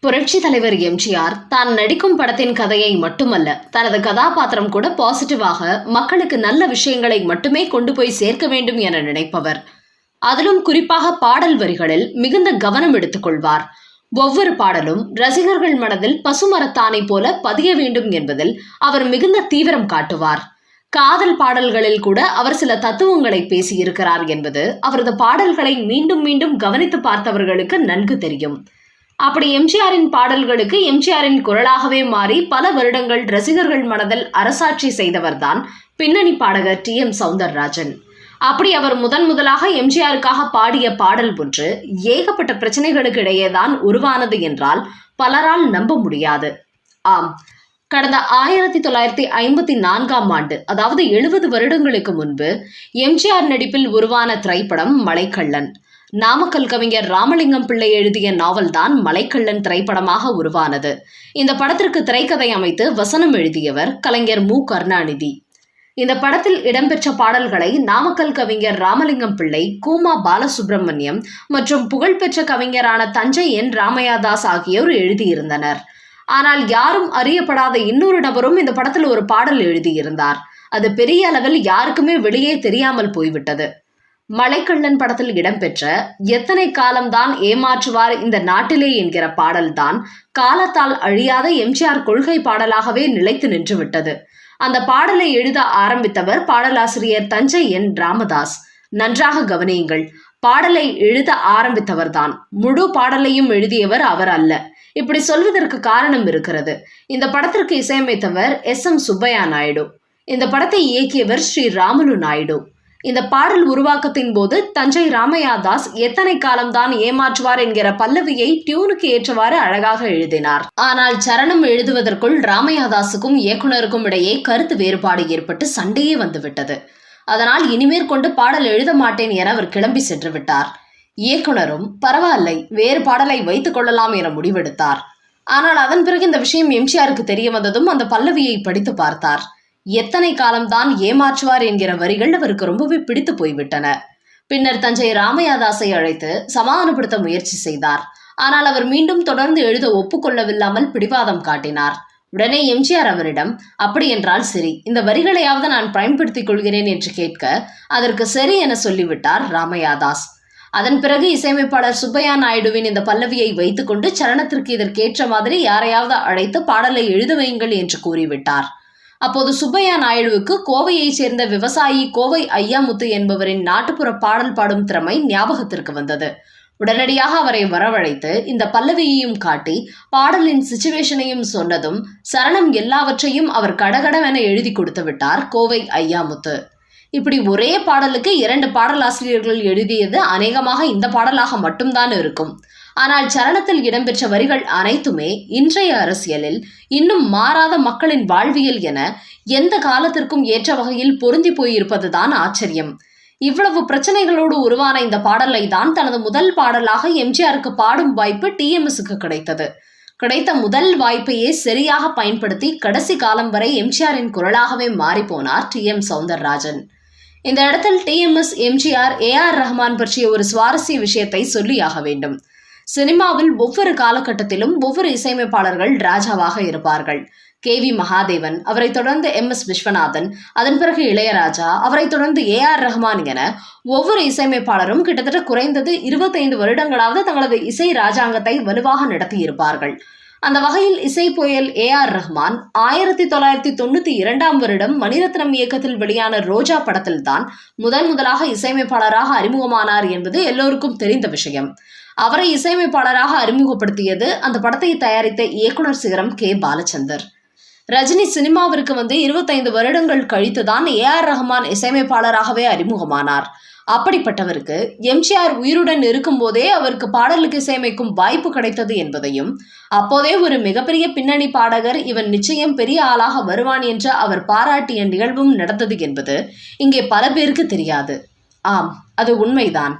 புரட்சி தலைவர் எம்ஜிஆர் தான் நடிக்கும் படத்தின் கதையை மட்டுமல்ல, தனது கதாபாத்திரம் கூட பாசிட்டிவாக மக்களுக்கு நல்ல விஷயங்களை மட்டுமே கொண்டு போய் சேர்க்க வேண்டும் என நினைப்பவர். அதிலும் குறிப்பாக பாடல் வரிகளில் மிகுந்த கவனம் எடுத்துக்கொள்வார். ஒவ்வொரு பாடலும் ரசிகர்கள் மனதில் பசுமரத்தானை போல பதிய வேண்டும் என்பதில் அவர் மிகுந்த தீவிரம் காட்டுவார். காதல் பாடல்களில் கூட அவர் சில தத்துவங்களை பேசியிருக்கிறார் என்பது அவரது பாடல்களை மீண்டும் மீண்டும் கவனித்து பார்த்தவர்களுக்கு நன்கு தெரியும். அப்படி எம்ஜிஆரின் பாடல்களுக்கு எம்ஜிஆரின் குரலாகவே மாறி பல வருடங்கள் ரசிகர்கள் மனதில் அரசாட்சி செய்தவர்தான் பின்னணி பாடகர் டி.எம். சௌந்தரராஜன். அப்படி அவர் முதலாக எம்ஜிஆருக்காக பாடிய பாடல் ஒன்று ஏகப்பட்ட பிரச்சனைகளுக்கு இடையேதான் உருவானது என்றால் பலரால் நம்ப முடியாது. ஆம், கடந்த 1954ஆம் ஆண்டு, அதாவது 70 வருடங்களுக்கு முன்பு எம்ஜிஆர் நடிப்பில் உருவான திரைப்படம் மலைக்கள்ளன். நாமக்கல் கவிஞர் ராமலிங்கம் பிள்ளை எழுதிய நாவல்தான் மலைக்கள்ளன் திரைப்படமாக உருவானது. இந்த படத்திற்கு திரைக்கதை அமைத்து வசனம் எழுதியவர் கலைஞர் மு. கருணாநிதி. இந்த படத்தில் இடம்பெற்ற பாடல்களை நாமக்கல் கவிஞர் ராமலிங்கம் பிள்ளை, கூமா பாலசுப்ரமணியம் மற்றும் புகழ்பெற்ற கவிஞரான தஞ்சை என் ராமையாதாஸ் ஆகியோர் எழுதியிருந்தனர். ஆனால் யாரும் அறியப்படாத இன்னொரு நபரும் இந்த படத்தில் ஒரு பாடல் எழுதியிருந்தார். அது பெரிய அளவில் யாருக்குமே வெளியே தெரியாமல் போய்விட்டது. மலைக்கள்ளன் படத்தில் இடம்பெற்ற எத்தனை காலம்தான் ஏமாற்றுவார் இந்த நாட்டிலே என்கிற பாடல்தான் காலத்தால் அழியாத எம்ஜிஆர் கொள்கை பாடலாகவே நிலைத்து நின்றுவிட்டது. அந்த பாடலை எழுத ஆரம்பித்தவர் பாடலாசிரியர் தஞ்சை என் ராமதாஸ். நன்றாக கவனியுங்கள், பாடலை எழுத ஆரம்பித்தவர்தான், முழு பாடலையும் எழுதியவர் அவர் அல்ல. இப்படி சொல்வதற்கு காரணம் இருக்கிறது. இந்த படத்திற்கு இசையமைத்தவர் S.M. சுப்பையா நாயுடு. இந்த படத்தை இயக்கியவர் ஸ்ரீ ராமுலு நாயுடு. இந்த பாடல் உருவாக்கத்தின் போது தஞ்சை ராமையாதாஸ் எத்தனை காலம்தான் ஏமாற்றுவார் என்கிற பல்லவியை டியூனுக்கு ஏற்றவாறு அழகாக எழுதினார். ஆனால் சரணம் எழுதுவதற்குள் ராமையாதாஸுக்கும் இயக்குனருக்கும் இடையே கருத்து வேறுபாடு ஏற்பட்டு சண்டையே வந்துவிட்டது. அதனால் இனிமேற்கொண்டு பாடல் எழுத மாட்டேன் என அவர் கிளம்பி சென்று விட்டார். இயக்குனரும் பரவாயில்லை, வேறு பாடலை வைத்துக் கொள்ளலாம் என முடிவெடுத்தார். ஆனால் அதன் பிறகு இந்த விஷயம் எம்ஜிஆருக்கு தெரிய வந்ததும் அந்த பல்லவியை படித்து பார்த்தார். எத்தனை காலம்தான் ஏமாற்றுவார் என்கிற வரிகள் அவருக்கு ரொம்பவே பிடித்து போய்விட்டன. பின்னர் தஞ்சை ராமையாதாஸை அழைத்து சமாதானப்படுத்த முயற்சி செய்தார். ஆனால் அவர் மீண்டும் தொடர்ந்து எழுத ஒப்புக்கொள்ளவில்லாமல் பிடிவாதம் காட்டினார். உடனே எம்ஜிஆர் அவரிடம், அப்படி என்றால் சரி, இந்த வரிகளையாவது நான் பயன்படுத்திக் கொள்கிறேன் என்று கேட்க அதற்கு சரி என சொல்லிவிட்டார் ராமையாதாஸ். அதன் பிறகு இசையமைப்பாளர் சுப்பையா நாயுடுவின் இந்த பல்லவியை வைத்துக்கொண்டு சரணத்திற்கு இதற்கேற்ற மாதிரி யாரையாவது அழைத்து பாடலை எழுத வையுங்கள் என்று கூறிவிட்டார். அப்போது சுப்பையா நாயுடுவுக்கு கோவையைச் சேர்ந்த விவசாயி கோவை ஐயாமுத்து என்பவரின் நாட்டுப்புற பாடல் பாடும் திறமை ஞாபகத்திற்கு வந்தது. உடனடியாக அவரை வரவழைத்து இந்த பல்லவியையும் காட்டி பாடலின் சிச்சுவேஷனையும் சொன்னதும் சரணம் எல்லாவற்றையும் அவர் கடகடவென எழுதி கொடுத்து விட்டார் கோவை ஐயாமுத்து. இப்படி ஒரே பாடலுக்கு 2 பாடலாசிரியர்கள் எழுதியது அநேகமாக இந்த பாடலாக மட்டும்தான் இருக்கும். ஆனால் சரணத்தில் இடம்பெற்ற வரிகள் அனைத்துமே இன்றைய அரசியலில் இன்னும் மாறாத மக்களின் வாழ்வியல் என எந்த காலத்திற்கும் ஏற்ற வகையில் பொருந்தி போயிருப்பதுதான் ஆச்சரியம். இவ்வளவு பிரச்சனைகளோடு உருவான இந்த பாடலை தான் தனது முதல் பாடலாக எம்ஜிஆருக்கு பாடும் வாய்ப்பு டிஎம்எஸ்க்கு கிடைத்தது. கிடைத்த முதல் வாய்ப்பையே சரியாக பயன்படுத்தி கடைசி காலம் வரை எம்ஜிஆரின் குரலாகவே மாறிப்போனார் டி.எம். சௌந்தரராஜன். இந்த இடத்தில் டிஎம்எஸ், எம்ஜிஆர், A.R. ரஹ்மான் பற்றிய ஒரு சுவாரஸ்ய விஷயத்தை சொல்லியாக வேண்டும். சினிமாவில் ஒவ்வொரு காலகட்டத்திலும் ஒவ்வொரு இசையமைப்பாளர்கள் ராஜாவாக இருப்பார்கள். K.V. மகாதேவன், அவரை தொடர்ந்து M.S. விஸ்வநாதன், அதன் பிறகு இளையராஜா, அவரை தொடர்ந்து A.R. ரஹ்மான் என ஒவ்வொரு இசையமைப்பாளரும் கிட்டத்தட்ட குறைந்தது 25 வருடங்களாவது தங்களது இசை ராஜாங்கத்தை வலுவாக நடத்தியிருப்பார்கள். அந்த வகையில் இசை புயல் A.R. ரஹ்மான் 1992ஆம் வருடம் மணிரத்னம் இயக்கத்தில் வெளியான ரோஜா படத்தில்தான் முதலாக இசையமைப்பாளராக அறிமுகமானார் என்பது எல்லோருக்கும் தெரிந்த விஷயம். அவரை இசையமைப்பாளராக அறிமுகப்படுத்தியது அந்த படத்தை தயாரித்த இயக்குனர் சிகரம் K. பாலச்சந்தர். ரஜினி சினிமாவிற்கு வந்து 25 வருடங்கள் கழித்துதான் A.R. ரஹ்மான் இசையமைப்பாளராகவே அறிமுகமானார். அப்படிப்பட்டவருக்கு எம்ஜிஆர் உயிருடன் இருக்கும் போதே அவருக்கு பாடலுக்கு இசையமைக்கும் வாய்ப்பு கிடைத்தது என்பதையும், அப்போதே ஒரு மிகப்பெரிய பின்னணி பாடகர் இவன் நிச்சயம் பெரிய ஆளாக வருவான் என்று அவர் பாராட்டிய நிகழ்வும் நடந்தது என்பது இங்கே பல பேருக்கு தெரியாது. ஆம், அது உண்மைதான்.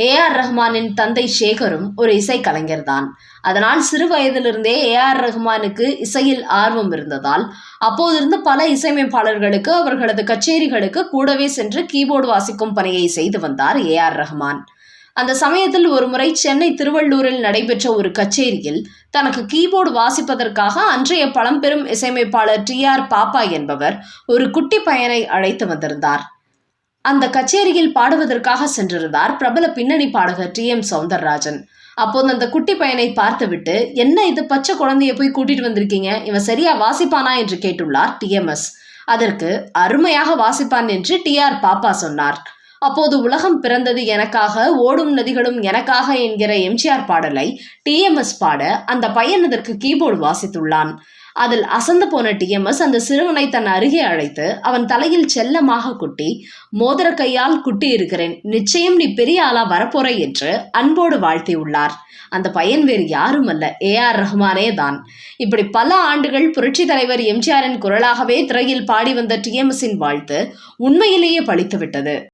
A.R. ரஹ்மானின் தந்தை சேகரும் ஒரு இசைக்கலைஞர் தான். அதனால் சிறு வயதிலிருந்தே A.R. ரஹ்மானுக்கு இசையில் ஆர்வம் இருந்ததால் அப்போதிருந்து பல இசையமைப்பாளர்களுக்கு அவர்களது கச்சேரிகளுக்கு கூடவே சென்று கீபோர்டு வாசிக்கும் பணியை செய்து வந்தார் A.R. ரஹ்மான். அந்த சமயத்தில் ஒருமுறை சென்னை திருவள்ளூரில் நடைபெற்ற ஒரு கச்சேரியில் தனக்கு கீபோர்டு வாசிப்பதற்காக அன்றைய பழம்பெரும் இசையமைப்பாளர் TR பாப்பா என்பவர் ஒரு குட்டி பையனை அழைத்து வந்திருந்தார். அந்த கச்சேரியில் பாடுவதற்காக சென்றிருந்தார் பிரபல பின்னணி பாடகர் TM சௌந்தரராஜன். அப்போது அந்த குட்டி பையனை பார்த்துவிட்டு, என்ன இது பச்சை குழந்தைய போய் கூட்டிட்டு வந்திருக்கீங்க, இவன் சரியா வாசிப்பானா என்று கேட்டுள்ளார் TMS. அதற்கு அருமையாக வாசிப்பான் என்று TR பாப்பா சொன்னார். அப்போது உலகம் பிறந்தது எனக்காக, ஓடும் நதிகளும் எனக்காக என்கிற MGR பாடலை TMS பாட அந்த பையன் அதற்கு கீபோர்டு வாசித்துள்ளான். அதில் அசந்து போன TMS அந்த சிறுவனை தன் அருகே அழைத்து அவன் தலையில் செல்லமாக குட்டி, மோதிர கையால் குட்டி இருக்கிறேன், நிச்சயம் நீ பெரிய ஆளா வரப்போற என்று அன்போடு வாழ்த்தியுள்ளார். அந்த பையன் வேறு யாரும் அல்ல, AR ரஹ்மானே தான். இப்படி பல ஆண்டுகள் புரட்சி தலைவர் MGRின் குரலாகவே திரையில் பாடி வந்த TMSின் வாழ்த்து உண்மையிலேயே பலித்துவிட்டது.